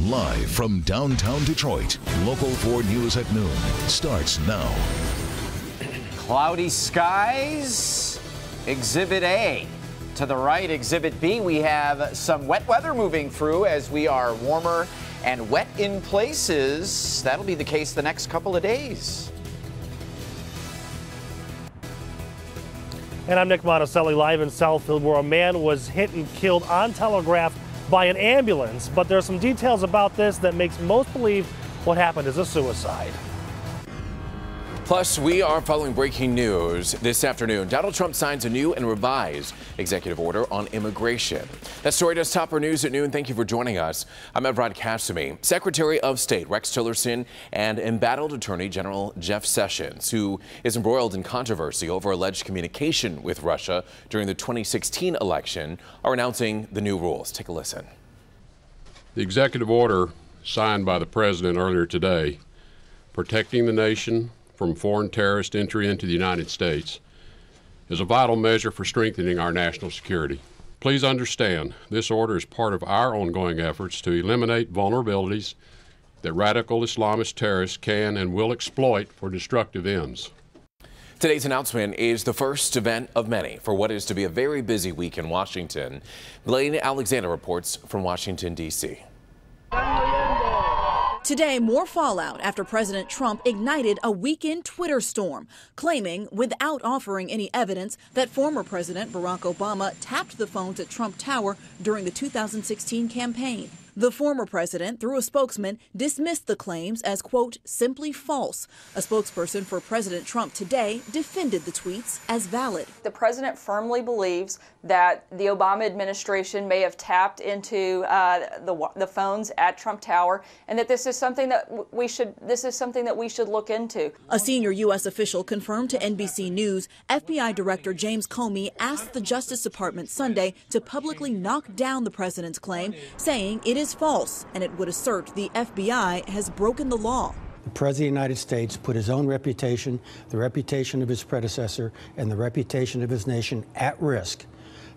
Live from downtown Detroit, Local 4 News at noon starts now. Cloudy skies, Exhibit A. To the right, Exhibit B, we have some wet weather moving through as we are warmer and wet in places. That'll be the case the next couple of days. And I'm Nick Monticelli, live in Southfield, where a man was hit and killed on telegraph by an ambulance. But there are some details about this that makes most believe what happened is a suicide. Plus, we are following breaking news this afternoon. Donald Trump signs a new and revised executive order on immigration. That story does top our news at noon. Thank you for joining us. I'm Evrod Kasumi. Secretary of State Rex Tillerson and embattled Attorney General Jeff Sessions, who is embroiled in controversy over alleged communication with Russia during the 2016 election, are announcing the new rules. Take a listen. The executive order signed by the president earlier today, protecting the nation from foreign terrorist entry into the United States, is a vital measure for strengthening our national security. Please understand, this order is part of our ongoing efforts to eliminate vulnerabilities that radical Islamist terrorists can and will exploit for destructive ends. Today's announcement is the first event of many for what is to be a very busy week in Washington. Blaine Alexander reports from Washington, D.C. Today, more fallout after President Trump ignited a weekend Twitter storm, claiming, without offering any evidence, that former President Barack Obama tapped the phones at Trump Tower during the 2016 campaign. The former president, through a spokesman, dismissed the claims as, quote, simply false. A spokesperson for President Trump today defended the tweets as valid. The president firmly believes that the Obama administration may have tapped into the phones at Trump Tower, and that this is something that we should look into. A senior U.S. official confirmed to NBC News FBI Director James Comey asked the Justice Department Sunday to publicly knock down the president's claim, saying it is false, and it would assert the FBI has broken the law. The President of the United States put his own reputation, the reputation of his predecessor, and the reputation of his nation at risk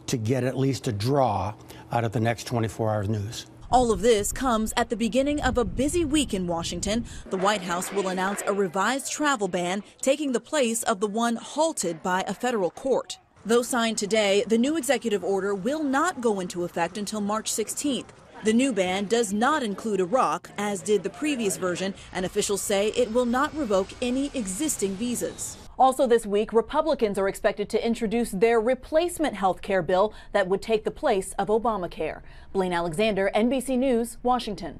to get at least a draw out of the next 24-hour news. All of this comes at the beginning of a busy week in Washington. The White House will announce a revised travel ban taking the place of the one halted by a federal court. Though signed today, the new executive order will not go into effect until March 16th. The new ban does not include Iraq, as did the previous version, and officials say it will not revoke any existing visas. Also this week, Republicans are expected to introduce their replacement health care bill that would take the place of Obamacare. Blaine Alexander, NBC News, Washington.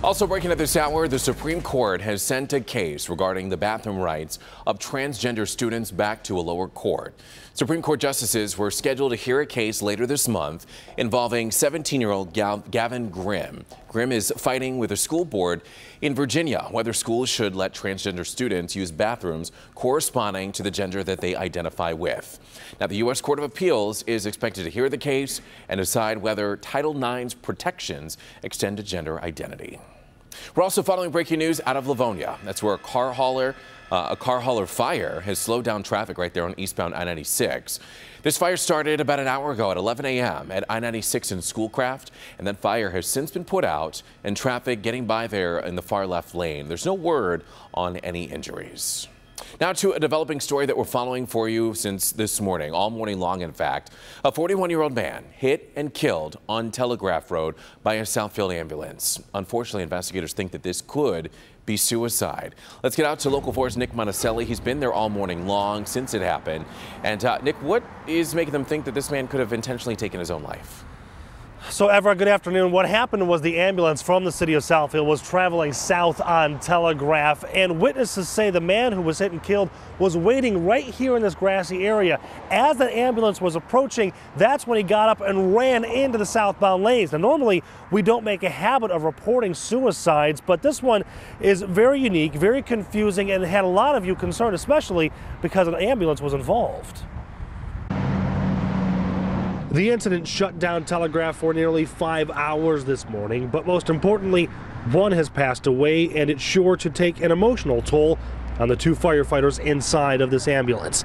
Also breaking at this hour, the Supreme Court has sent a case regarding the bathroom rights of transgender students back to a lower court. Supreme Court justices were scheduled to hear a case later this month involving 17-year-old Gavin Grimm. Grimm is fighting with a school board in Virginia whether schools should let transgender students use bathrooms corresponding to the gender that they identify with. Now, the U.S. Court of Appeals is expected to hear the case and decide whether Title IX's protections extend to gender identity. We're also following breaking news out of Livonia. That's where a car hauler fire has slowed down traffic right there on eastbound I-96. This fire started about an hour ago at 11 a.m. at I-96 in Schoolcraft, and that fire has since been put out and traffic getting by there in the far left lane. There's no word on any injuries. Now to a developing story that we're following for you since this morning, all morning long in fact. A 41-year-old man hit and killed on Telegraph Road by a Southfield ambulance. Unfortunately, investigators think that this could be suicide. Let's get out to Local 4's Nick Monticelli. He's been there all morning long since it happened. And Nick, what is making them think that this man could have intentionally taken his own life? So, Everett, good afternoon. What happened was the ambulance from the city of Southfield was traveling south on Telegraph, and witnesses say the man who was hit and killed was waiting right here in this grassy area. As that ambulance was approaching, that's when he got up and ran into the southbound lanes. Now, normally we don't make a habit of reporting suicides, but this one is very unique, very confusing, and had a lot of you concerned, especially because an ambulance was involved. The incident shut down Telegraph for nearly 5 hours this morning, but most importantly, one has passed away, and it's sure to take an emotional toll on the two firefighters inside of this ambulance.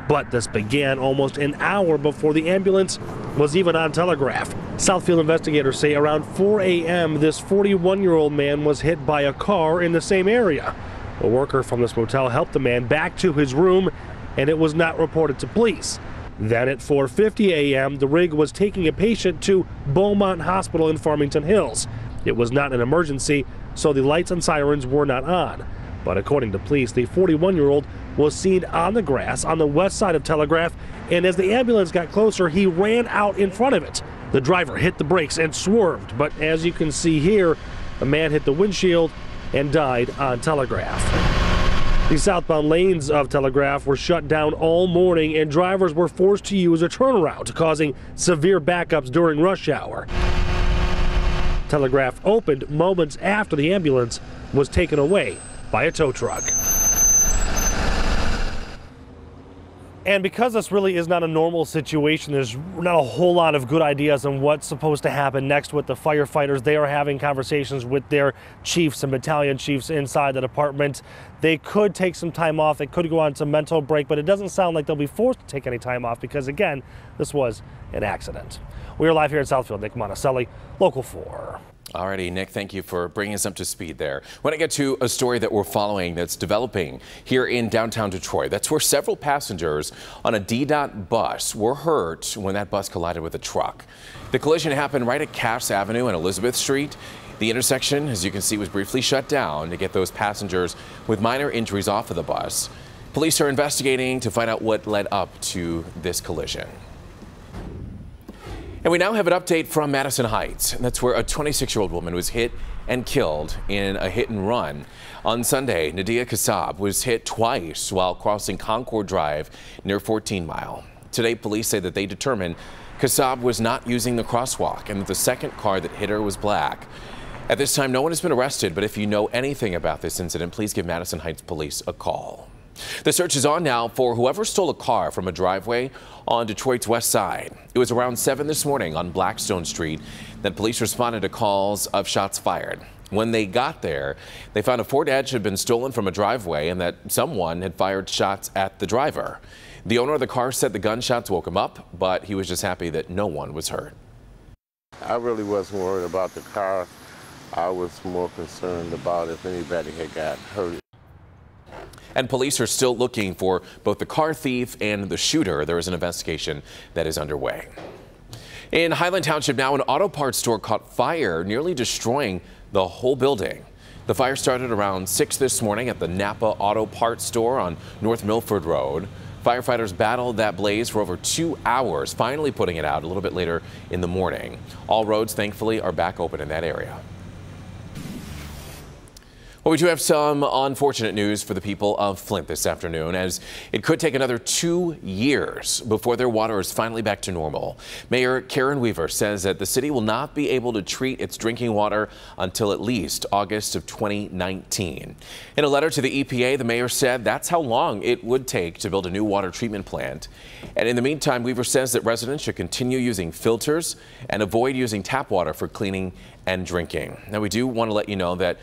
But this began almost an hour before the ambulance was even on Telegraph. Southfield investigators say around 4 a.m. this 41-year-old man was hit by a car in the same area. A worker from this motel helped the man back to his room, and it was not reported to police. Then at 4:50 a.m., the rig was taking a patient to Beaumont Hospital in Farmington Hills. It was not an emergency, so the lights and sirens were not on. But according to police, the 41-year-old was seen on the grass on the west side of Telegraph, and as the ambulance got closer, he ran out in front of it. The driver hit the brakes and swerved, but as you can see here, a man hit the windshield and died on Telegraph. The southbound lanes of Telegraph were shut down all morning, and drivers were forced to use a turnaround, causing severe backups during rush hour. Telegraph opened moments after the ambulance was taken away by a tow truck. And because this really is not a normal situation, there's not a whole lot of good ideas on what's supposed to happen next with the firefighters. They are having conversations with their chiefs and battalion chiefs inside the department. They could take some time off. They could go on some mental break, but it doesn't sound like they'll be forced to take any time off because, again, this was an accident. We are live here in Southfield. Nick Monticelli, Local 4. Alrighty, Nick, thank you for bringing us up to speed there. When I get to a story that we're following that's developing here in downtown Detroit, that's where several passengers on a DDOT bus were hurt when that bus collided with a truck. The collision happened right at Cass Avenue and Elizabeth Street. The intersection, as you can see, was briefly shut down to get those passengers with minor injuries off of the bus. Police are investigating to find out what led up to this collision. And we now have an update from Madison Heights. That's where a 26-year-old woman was hit and killed in a hit and run. On Sunday, Nadia Kassab was hit twice while crossing Concord Drive near 14 Mile. Today, police say that they determined Kassab was not using the crosswalk and that the second car that hit her was black. At this time, no one has been arrested, but if you know anything about this incident, please give Madison Heights Police a call. The search is on now for whoever stole a car from a driveway on Detroit's west side. It was around 7 this morning on Blackstone Street that police responded to calls of shots fired. When they got there, they found a Ford Edge had been stolen from a driveway and that someone had fired shots at the driver. The owner of the car said the gunshots woke him up, but he was just happy that no one was hurt. I really wasn't worried about the car. I was more concerned about if anybody had got hurt. And police are still looking for both the car thief and the shooter. There is an investigation that is underway. In Highland Township now, an auto parts store caught fire, nearly destroying the whole building. The fire started around 6 this morning at the Napa Auto Parts store on North Milford Road. Firefighters battled that blaze for over 2 hours, finally putting it out a little bit later in the morning. All roads, thankfully, are back open in that area. Well, we do have some unfortunate news for the people of Flint this afternoon, as it could take another 2 years before their water is finally back to normal. Mayor Karen Weaver says that the city will not be able to treat its drinking water until at least August of 2019. In a letter to the EPA, the mayor said that's how long it would take to build a new water treatment plant. And in the meantime, Weaver says that residents should continue using filters and avoid using tap water for cleaning and drinking. Now, we do want to let you know that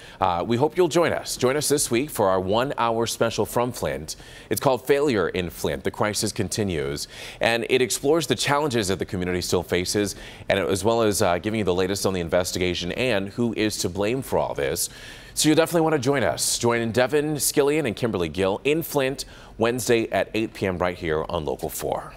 we hope you'll join us. Join us this week for our 1-hour special from Flint. It's called Failure in Flint. The Crisis Continues. And it explores the challenges that the community still faces, and as well as giving you the latest on the investigation and who is to blame for all this. So you'll definitely want to join us. Join Devin Skillian and Kimberly Gill in Flint Wednesday at 8 p.m. right here on Local 4.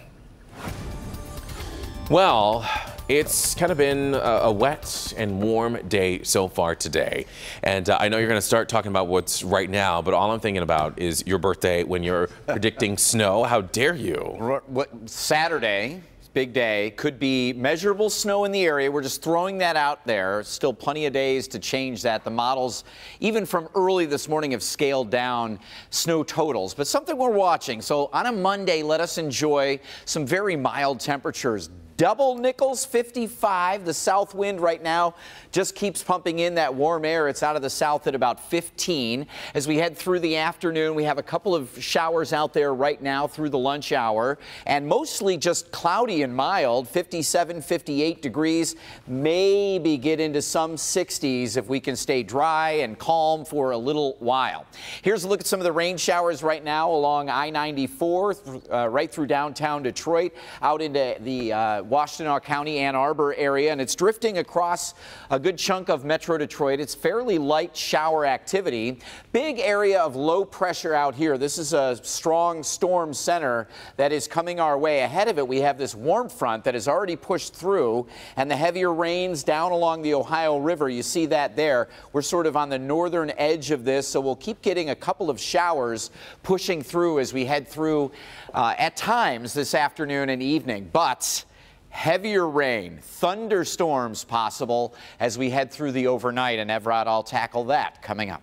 Well, it's kind of been a wet and warm day so far today. And I know you're going to start talking about what's right now, but all I'm thinking about is your birthday when you're predicting snow. How dare you? Saturday, big day, could be measurable snow in the area. We're just throwing that out there. Still plenty of days to change that. The models, even from early this morning, have scaled down snow totals, but something we're watching. So on a Monday, let us enjoy some very mild temperatures. Double Nichols, 55. The south wind right now just keeps pumping in that warm air. It's out of the south at about 15. As we head through the afternoon, we have a couple of showers out there right now through the lunch hour, and mostly just cloudy and mild, 57, 58 degrees. Maybe get into some 60s if we can stay dry and calm for a little while. Here's a look at some of the rain showers right now along I-94, right through downtown Detroit, out into the Washtenaw County, Ann Arbor area, and it's drifting across a good chunk of Metro Detroit. It's fairly light shower activity. Big area of low pressure out here. This is a strong storm center that is coming our way. Ahead of it, we have this warm front that has already pushed through, and the heavier rains down along the Ohio River. You see that there. We're sort of on the northern edge of this, so we'll keep getting a couple of showers pushing through as we head through at times this afternoon and evening. But heavier rain, thunderstorms possible as we head through the overnight. And Evrod, I'll tackle that coming up.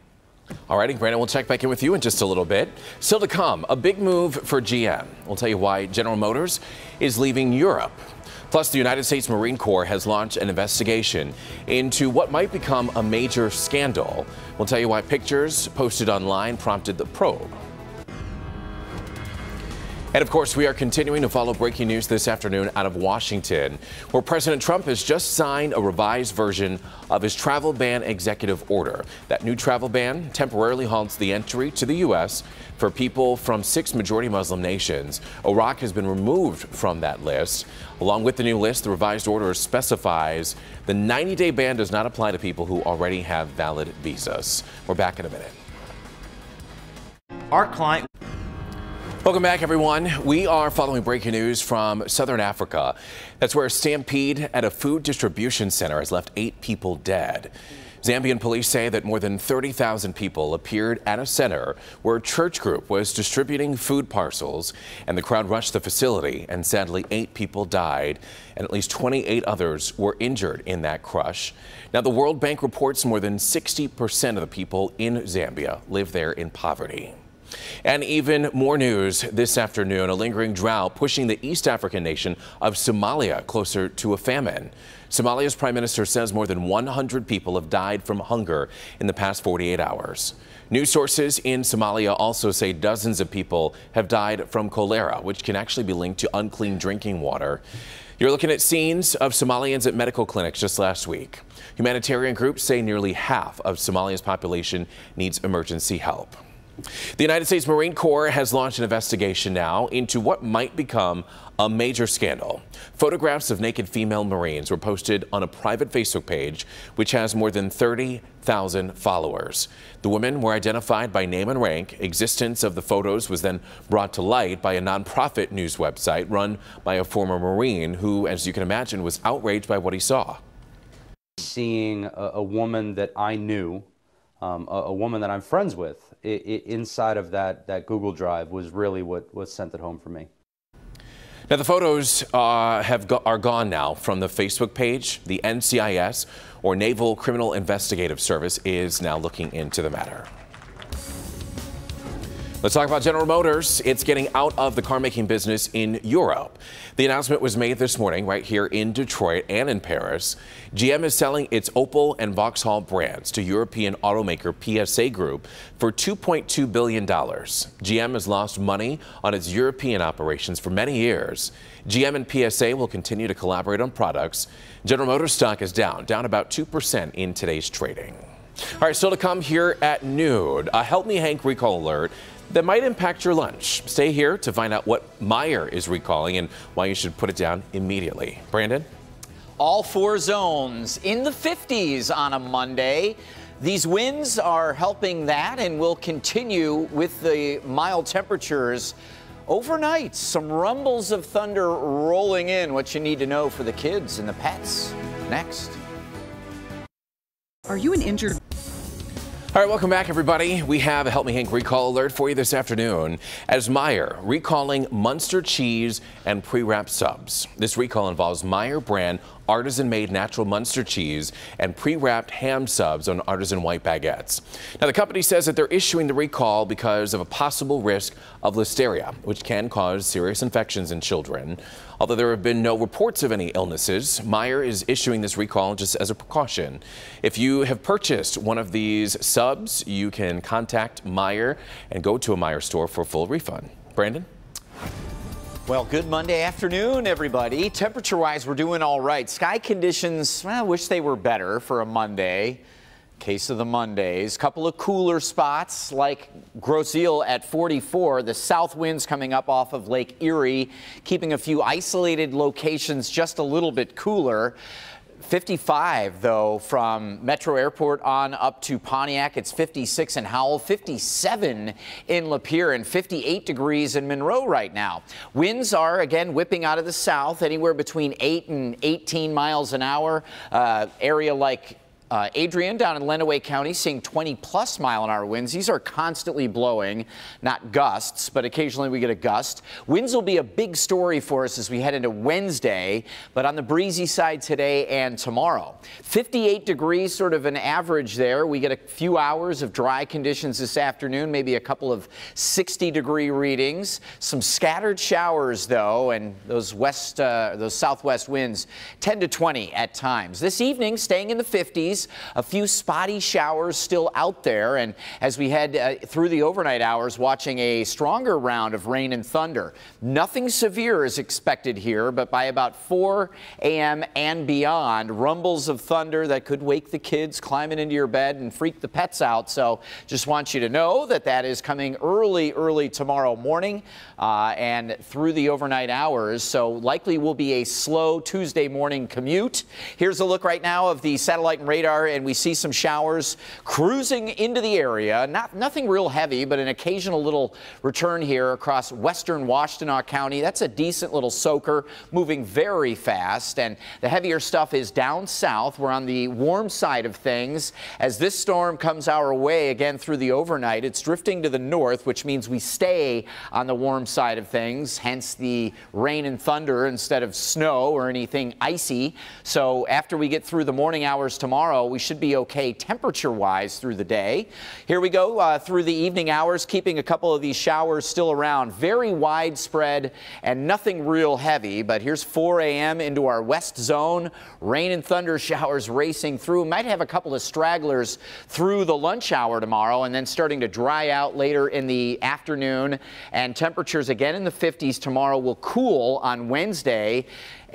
All righty, Brandon, we'll check back in with you in just a little bit. Still to come, a big move for GM. We'll tell you why General Motors is leaving Europe. Plus, the United States Marine Corps has launched an investigation into what might become a major scandal. We'll tell you why pictures posted online prompted the probe. And of course, we are continuing to follow breaking news this afternoon out of Washington, where President Trump has just signed a revised version of his travel ban executive order. That new travel ban temporarily halts the entry to the U.S. for people from 6 majority Muslim nations. Iraq has been removed from that list. Along with the new list, the revised order specifies the 90-day ban does not apply to people who already have valid visas. We're back in a minute. Our client. Welcome back, everyone. We are following breaking news from Southern Africa. That's where a stampede at a food distribution center has left 8 people dead. Zambian police say that more than 30,000 people appeared at a center where a church group was distributing food parcels, and the crowd rushed the facility, and sadly 8 people died and at least 28 others were injured in that crush. Now, the World Bank reports more than 60% of the people in Zambia live there in poverty. And even more news this afternoon, a lingering drought pushing the East African nation of Somalia closer to a famine. Somalia's prime minister says more than 100 people have died from hunger in the past 48 hours. News sources in Somalia also say dozens of people have died from cholera, which can actually be linked to unclean drinking water. You're looking at scenes of Somalians at medical clinics just last week. Humanitarian groups say nearly half of Somalia's population needs emergency help. The United States Marine Corps has launched an investigation now into what might become a major scandal. Photographs of naked female Marines were posted on a private Facebook page, which has more than 30,000 followers. The women were identified by name and rank. Existence of the photos was then brought to light by a nonprofit news website run by a former Marine who, as you can imagine, was outraged by what he saw. Seeing a woman that I knew, a woman that I'm friends with, inside of that Google Drive was really what sent it home for me. Now, the photos are gone now from the Facebook page. The NCIS, or Naval Criminal Investigative Service, is now looking into the matter. Let's talk about General Motors. It's getting out of the car-making business in Europe. The announcement was made this morning right here in Detroit and in Paris. GM is selling its Opel and Vauxhall brands to European automaker PSA Group for $2.2 billion. GM has lost money on its European operations for many years. GM and PSA will continue to collaborate on products. General Motors stock is down about 2% in today's trading. All right, still to come here at noon, a Help Me Hank recall alert that might impact your lunch. Stay here to find out what Meijer is recalling and why you should put it down immediately. Brandon? All 4 zones in the 50s on a Monday. These winds are helping that and will continue with the mild temperatures overnight. Some rumbles of thunder rolling in. What you need to know for the kids and the pets. Next. Are you an injured? All right, welcome back, everybody. We have a Help Me Hank recall alert for you this afternoon as Meijer recalling Munster cheese and pre-wrapped subs. This recall involves Meijer brand artisan-made natural Munster cheese and pre-wrapped ham subs on artisan white baguettes. Now, the company says that they're issuing the recall because of a possible risk of listeria, which can cause serious infections in children. Although there have been no reports of any illnesses, Meijer is issuing this recall just as a precaution. If you have purchased one of these subs, you can contact Meijer and go to a Meijer store for a full refund. Brandon? Well, good Monday afternoon, everybody. Temperature-wise, we're doing all right. Sky conditions, well, I wish they were better for a Monday. Case of the Mondays. Couple of cooler spots like Grosse Ile at 44. The south winds coming up off of Lake Erie, keeping a few isolated locations just a little bit cooler. 55, though, from Metro Airport on up to Pontiac. It's 56 in Howell, 57 in Lapeer, and 58 degrees in Monroe right now. Winds are, again, whipping out of the south, anywhere between 8 and 18 miles an hour. Area like Adrian down in Lenawee County seeing 20+ mile-an-hour winds. These are constantly blowing, not gusts, but occasionally we get a gust. Winds will be a big story for us as we head into Wednesday, but on the breezy side today and tomorrow. 58 degrees, sort of an average there. We get a few hours of dry conditions this afternoon, maybe a couple of 60-degree readings. Some scattered showers, though, and those southwest winds 10 to 20 at times. This evening, staying in the 50s. A few spotty showers still out there, and as we head through the overnight hours, watching a stronger round of rain and thunder. Nothing severe is expected here, but by about 4 a.m. and beyond, rumbles of thunder that could wake the kids climbing into your bed and freak the pets out. So just want you to know that that is coming early tomorrow morning and through the overnight hours. So likely will be a slow Tuesday morning commute. Here's a look right now of the satellite and radar, and we see some showers cruising into the area. Nothing real heavy, but an occasional little return here across western Washtenaw County. That's a decent little soaker, moving very fast, and the heavier stuff is down south. We're on the warm side of things. As this storm comes our way again through the overnight, it's drifting to the north, which means we stay on the warm side of things, hence the rain and thunder instead of snow or anything icy. So after we get through the morning hours tomorrow, we should be okay temperature-wise through the day. Here we go through the evening hours, keeping a couple of these showers still around. Very widespread and nothing real heavy, but here's 4 a.m. into our west zone. Rain and thunder showers racing through. Might have a couple of stragglers through the lunch hour tomorrow, and then starting to dry out later in the afternoon. And temperatures again in the 50s tomorrow. Will cool on Wednesday.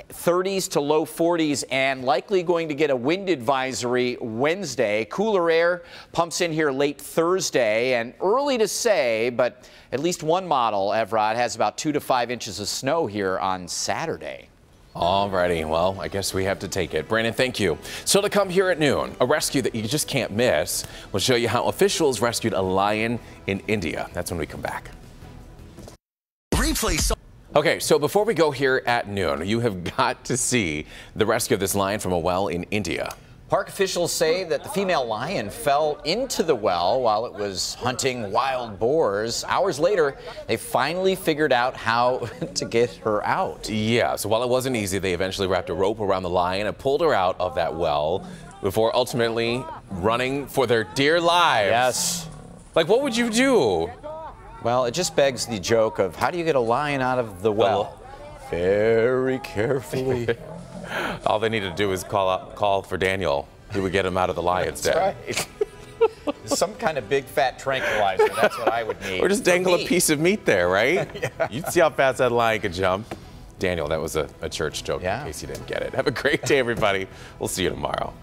30s to low 40s, and likely going to get a wind advisory Wednesday. Cooler air pumps in here late Thursday, and early to say, but at least one model, Evrod, has about 2 to 5 inches of snow here on Saturday. All righty, well, I guess we have to take it. Brandon, thank you. So to come here at noon, a rescue that you just can't miss. We'll show you how officials rescued a lion in India. That's when we come back. Replay. Okay, so before we go here at noon, you have got to see the rescue of this lion from a well in India. Park officials say that the female lion fell into the well while it was hunting wild boars. Hours later, they finally figured out how to get her out. Yeah, so while it wasn't easy, they eventually wrapped a rope around the lion and pulled her out of that well before ultimately running for their dear lives. Yes. Like, what would you do? Well, it just begs the joke of how do you get a lion out of the well? Very carefully. All they need to do is call for Daniel. He would get him out of the lion's den. That's right. Some kind of big fat tranquilizer. That's what I would need. Or just dangle a piece of meat there, right? Yeah. You'd see how fast that lion could jump. Daniel, that was a church joke in case you didn't get it. Have a great day, everybody. We'll see you tomorrow.